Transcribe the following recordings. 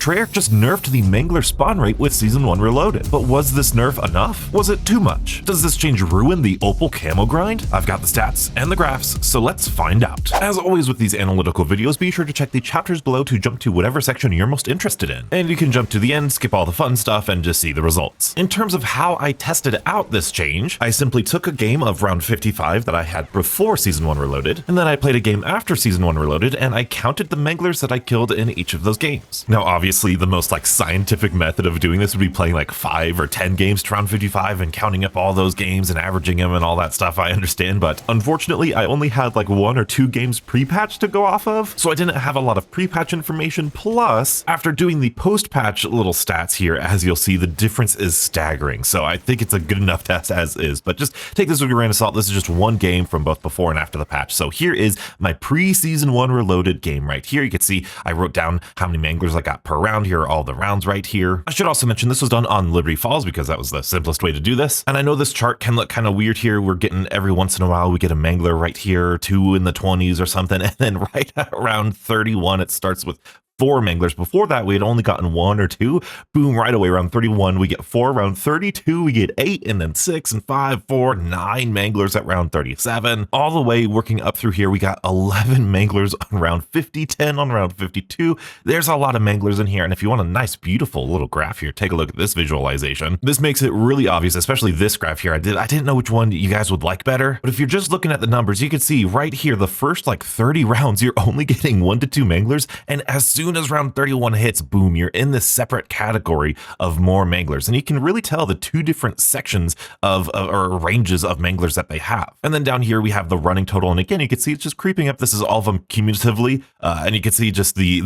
Treyarch just nerfed the Mangler spawn rate with Season 1 Reloaded. But was this nerf enough? Was it too much? Does this change ruin the Opal camo grind? I've got the stats and the graphs, so let's find out. As always with these analytical videos, be sure to check the chapters below to jump to whatever section you're most interested in. And you can jump to the end, skip all the fun stuff, and just see the results. In terms of how I tested out this change, I simply took a game of round 55 that I had before Season 1 Reloaded, and then I played a game after Season 1 Reloaded, and I counted the Manglers that I killed in each of those games. Now, obviously, the most scientific method of doing this would be playing 5 or 10 games to round 55 and counting up all those games and averaging them and all that stuff, I understand, but unfortunately, I only had 1 or 2 games pre-patch to go off of, so I didn't have a lot of pre-patch information. Plus, after doing the post-patch little stats here, as you'll see, the difference is staggering, so I think it's a good enough test as is, but just take this with a grain of salt. This is just one game from both before and after the patch. So here is my pre-Season 1 Reloaded game right here. You can see I wrote down how many Manglers I got per round. Here are all the rounds right here. I should also mention this was done on Liberty Falls because that was the simplest way to do this. And I know this chart can look kind of weird here. We're getting every once in a while, we get a Mangler right here, 2 in the 20s or something. And then right around 31, it starts with 4 Manglers. Before that, we had only gotten 1 or 2. Boom, right away, around 31, we get 4. Around 32, we get 8, and then 6 and 5, 4, 9 Manglers at round 37. All the way working up through here, we got 11 Manglers on round 50, 10 on round 52. There's a lot of Manglers in here, and if you want a nice, beautiful little graph here, take a look at this visualization. This makes it really obvious, especially this graph here. I didn't know which one you guys would like better, but if you're just looking at the numbers, you can see right here, the first 30 rounds, you're only getting 1 to 2 Manglers, and as soon as round 31 hits, boom, you're in this separate category of more Manglers. And you can really tell the 2 different sections of or ranges of Manglers that they have. And then down here, we have the running total. And again, you can see it's just creeping up. This is all of them cumulatively. And you can see just the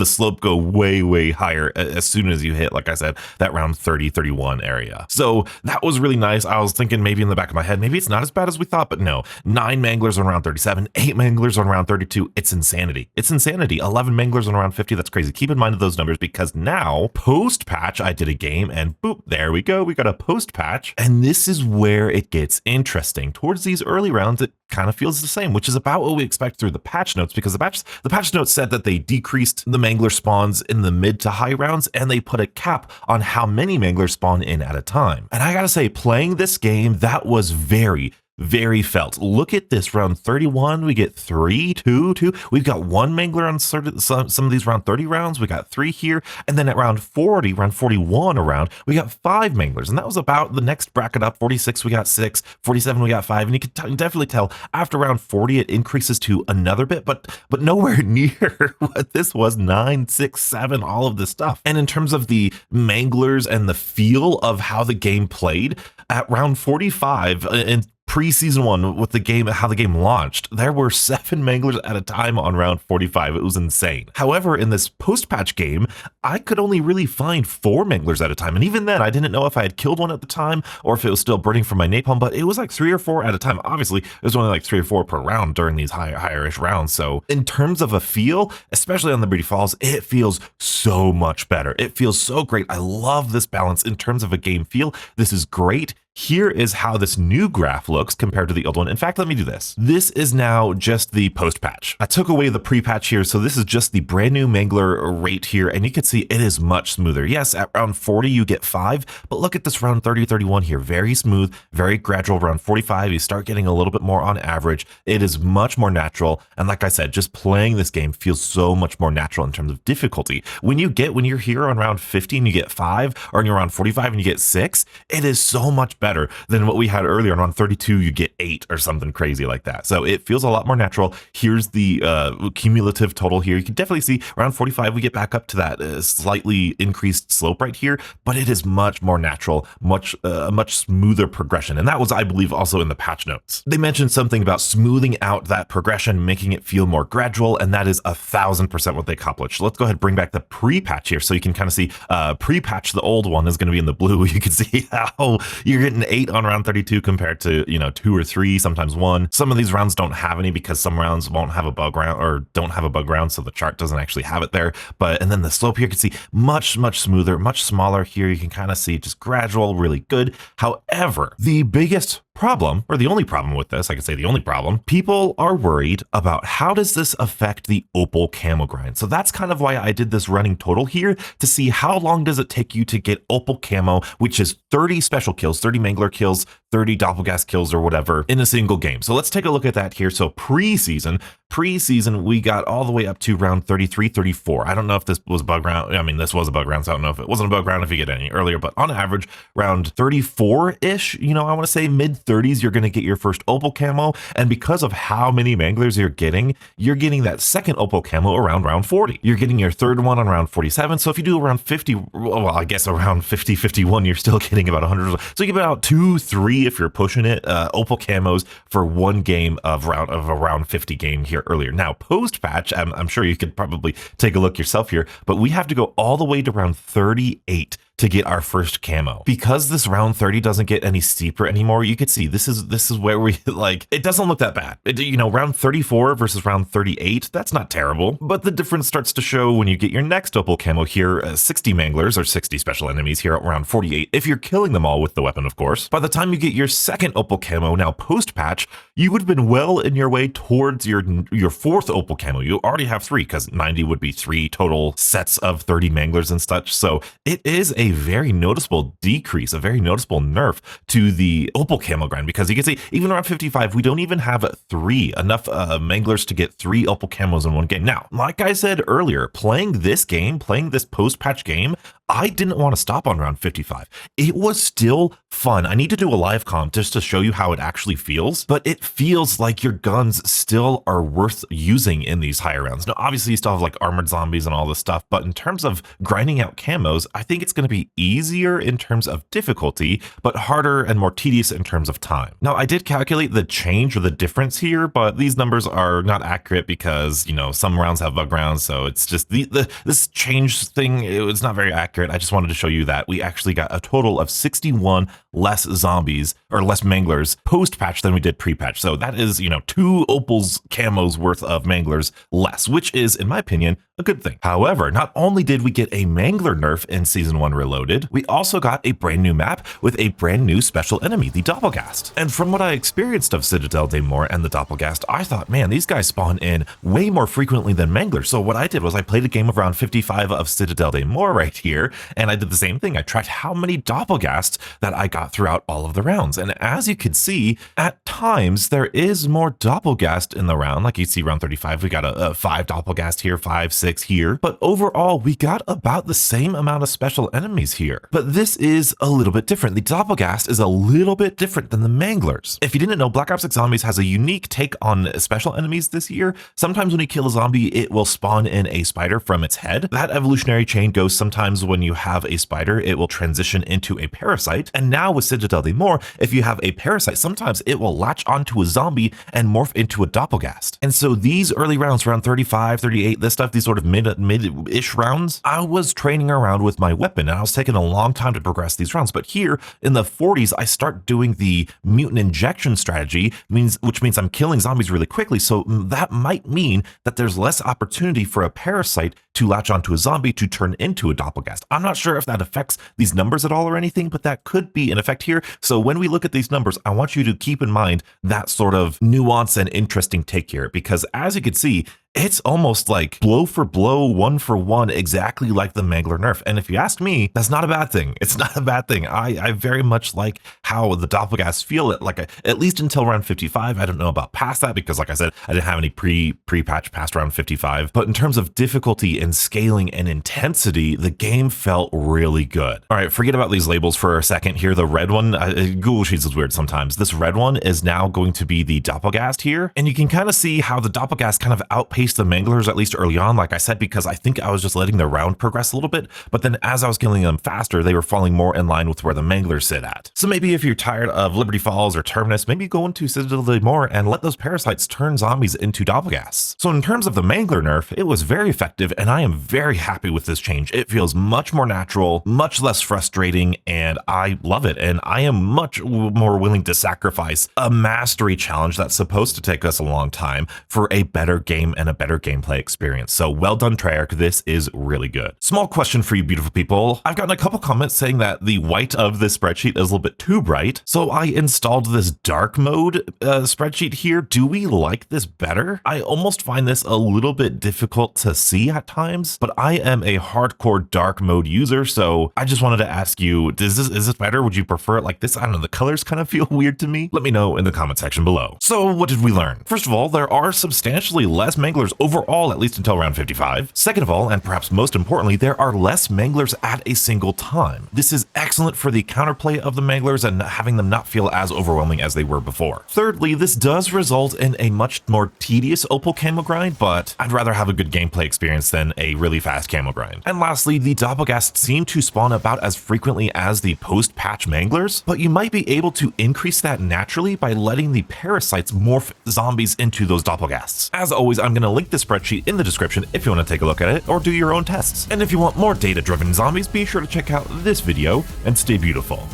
slope go way, way higher as soon as you hit, like I said, that round 30, 31 area. So that was really nice. I was thinking maybe in the back of my head, maybe it's not as bad as we thought, but no, 9 Manglers on round 37, 8 Manglers on round 32. It's insanity. It's insanity. 11 Manglers on round 50. That's crazy. Keep in mind those numbers because now post patch, I did a game and boop, there we go. We got a post patch. And this is where it gets interesting. Towards these early rounds, it kind of feels the same, which is about what we expect through the patch notes, because the patch notes said that they decreased the Mangler spawns in the mid to high rounds and they put a cap on how many Manglers spawn in at a time. And I gotta say, playing this game, that was very felt. Look at this, round 31, we get 3, 2, 2. We've got 1 Mangler on some of these round 30 rounds. We got 3 here. And then at round 40, round 41 around, we got 5 Manglers. And that was about the next bracket up. 46, we got 6, 47, we got 5. And you can definitely tell after round 40, it increases to another bit, but nowhere near what this was, 9, 6, 7, all of this stuff. And in terms of the Manglers and the feel of how the game played, at round 45, and pre-season 1 with the game, how the game launched, there were 7 Manglers at a time on round 45. It was insane. However, in this post-patch game, I could only really find 4 Manglers at a time. And even then, I didn't know if I had killed one at the time or if it was still burning from my napalm, but it was 3 or 4 at a time. Obviously, it was only 3 or 4 per round during these higher-ish rounds. So in terms of a feel, especially on the Liberty Falls, it feels so much better. It feels so great. I love this balance in terms of a game feel. This is great. Here is how this new graph looks compared to the old one. In fact, let me do this. This is now just the post-patch. I took away the pre-patch here, so this is just the brand new Mangler rate here, and you can see it is much smoother. Yes, at round 40, you get 5, but look at this round 30, 31 here. Very smooth, very gradual. Round 45, you start getting a little bit more on average. It is much more natural, and like I said, just playing this game feels so much more natural in terms of difficulty. When you're here on round 50 and you get 5, or you're around 45 and you get 6, it is so much better than what we had earlier. And on 32, you get 8 or something crazy like that. So it feels a lot more natural. Here's the cumulative total here. You can definitely see around 45, we get back up to that slightly increased slope right here, but it is much more natural, much smoother progression. And that was, I believe, also in the patch notes. They mentioned something about smoothing out that progression, making it feel more gradual, and that is 1000% what they accomplished. Let's go ahead and bring back the pre-patch here so you can kind of see pre-patch, the old one is going to be in the blue. You can see how you're getting 8 on round 32 compared to 2 or 3, sometimes 1. Some of these rounds don't have any because some rounds won't have a bug round or don't have a bug round, so the chart doesn't actually have it there. And then the slope here, you can see much smoother, much smaller here. You can kind of see just gradual, really good. However, the biggest problem, or the only problem with this, I could say the only problem, people are worried about how does this affect the Opal camo grind. So that's kind of why I did this running total here to see how long does it take you to get Opal camo, which is 30 special kills, 30 Mangler kills, 30 Doppelghast kills or whatever in a single game. So let's take a look at that here. So preseason, we got all the way up to round 33, 34. I don't know if this was bug round. I mean, this was a bug round, so I don't know if it wasn't a bug round if you get any earlier, but on average, round 34-ish, you know, I want to say mid 30s, you're going to get your first Opal camo. And because of how many Manglers you're getting that second Opal camo around round 40. You're getting your third one on round 47. So if you do around 50, well, I guess around 50, 51, you're still getting about 100. So you get about 2, 3 if you're pushing it, Opal camos for one game of around 50 game here earlier. Now, post patch, I'm sure you could probably take a look yourself here, but we have to go all the way to round 38 to get our first camo. Because this round 30 doesn't get any steeper anymore, you could see this is where we like, it doesn't look that bad. You know, round 34 versus round 38, that's not terrible, but the difference starts to show when you get your next Opal camo here, 60 Manglers or 60 special enemies here at round 48, if you're killing them all with the weapon, of course. By the time you get your second Opal camo, now post patch, you would have been well in your way towards your fourth Opal camo. You already have 3 because 90 would be 3 total sets of 30 Manglers and such. So it is a very noticeable decrease, a very noticeable nerf to the Opal camo grind, because you can see even around 55, we don't even have enough Manglers to get 3 Opal camos in one game. Now, like I said earlier, playing this post-patch game, I didn't want to stop on round 55. It was still fun. I need to do a live comp just to show you how it actually feels, but it feels like your guns still are worth using in these higher rounds. Now, obviously you still have like armored zombies and all this stuff, but in terms of grinding out camos, I think it's going to be easier in terms of difficulty, but harder and more tedious in terms of time. Now, I did calculate the change or the difference here, but these numbers are not accurate because, you know, some rounds have bug rounds, so it's just this change thing, it's not very accurate. I just wanted to show you that we actually got a total of 61 less zombies or less Manglers post-patch than we did pre-patch. So that is, you know, 2 Opal's camos worth of Manglers less, which is, in my opinion, a good thing. However, not only did we get a Mangler nerf in Season 1 Reloaded, we also got a brand new map with a brand new special enemy, the Doppelghast. And from what I experienced of Citadel de Mort and the Doppelghast, I thought, man, these guys spawn in way more frequently than Manglers. So what I did was I played a game of round 55 of Citadel de Mort right here, and I did the same thing. I tracked how many Doppelghasts that I got throughout all of the rounds. And as you can see, at times there is more Doppelghast in the round. Like you see round 35, we got a 5 Doppelghast here, 5, 6 here. But overall, we got about the same amount of special enemies here. But this is a little bit different. The Doppelghast is a little bit different than the Manglers. If you didn't know, Black Ops 6 Zombies has a unique take on special enemies this year. Sometimes when you kill a zombie, it will spawn in a spider from its head. That evolutionary chain goes sometimes when you have a spider, it will transition into a parasite. And now with Citadel de Mort, if you have a parasite, sometimes it will latch onto a zombie and morph into a Doppelghast. And so these early rounds, around 35, 38, this stuff, these sort of mid-ish rounds, I was training around with my weapon and I was taking a long time to progress these rounds. But here in the 40s, I start doing the mutant injection strategy, which means I'm killing zombies really quickly. So that might mean that there's less opportunity for a parasite to latch onto a zombie to turn into a Doppelghast. I'm not sure if that affects these numbers at all or anything, but that could be an effect here. So when we look at these numbers, I want you to keep in mind that sort of nuance and interesting take here, because as you can see, it's almost like blow for blow, 1 for 1, exactly like the Mangler nerf. And if you ask me, that's not a bad thing. It's not a bad thing. I very much like how the Doppelghasts feel it, like at least until round 55. I don't know about past that because, like I said, I didn't have any pre-patch past round 55. But in terms of difficulty and scaling and intensity, the game felt really good. All right, forget about these labels for a second here. The red one, Google Sheets is weird sometimes. This red one is now going to be the Doppelghast here. And you can kind of see how the Doppelghast kind of outpaced the Manglers, at least early on, like I said, because I think I was just letting the round progress a little bit, but then as I was killing them faster, they were falling more in line with where the Manglers sit at. So maybe if you're tired of Liberty Falls or Terminus, maybe go into Citadel de Mort and let those parasites turn zombies into Doppelghasts. So in terms of the Mangler nerf, it was very effective, and I am very happy with this change. It feels much more natural, much less frustrating, and I love it. And I am much more willing to sacrifice a mastery challenge that's supposed to take us a long time for a better game and a a better gameplay experience. So well done, Treyarch, this is really good. Small question for you beautiful people. I've gotten a couple comments saying that the white of this spreadsheet is a little bit too bright, so I installed this dark mode spreadsheet here. Do we like this better? I almost find this a little bit difficult to see at times, but I am a hardcore dark mode user, so I just wanted to ask you, is this better? Would you prefer it like this? I don't know, the colors kind of feel weird to me. Let me know in the comment section below. So what did we learn? First of all, there are substantially less manglers overall, at least until round 55. Second of all, and perhaps most importantly, there are less manglers at a single time. This is excellent for the counterplay of the manglers and having them not feel as overwhelming as they were before. Thirdly, this does result in a much more tedious Opal camo grind, but I'd rather have a good gameplay experience than a really fast camo grind. And lastly, the Doppelghast seem to spawn about as frequently as the post-patch manglers, but you might be able to increase that naturally by letting the parasites morph zombies into those Doppelghasts. As always, I'm going to link the spreadsheet in the description if you want to take a look at it or do your own tests. And if you want more data-driven zombies, be sure to check out this video and stay beautiful.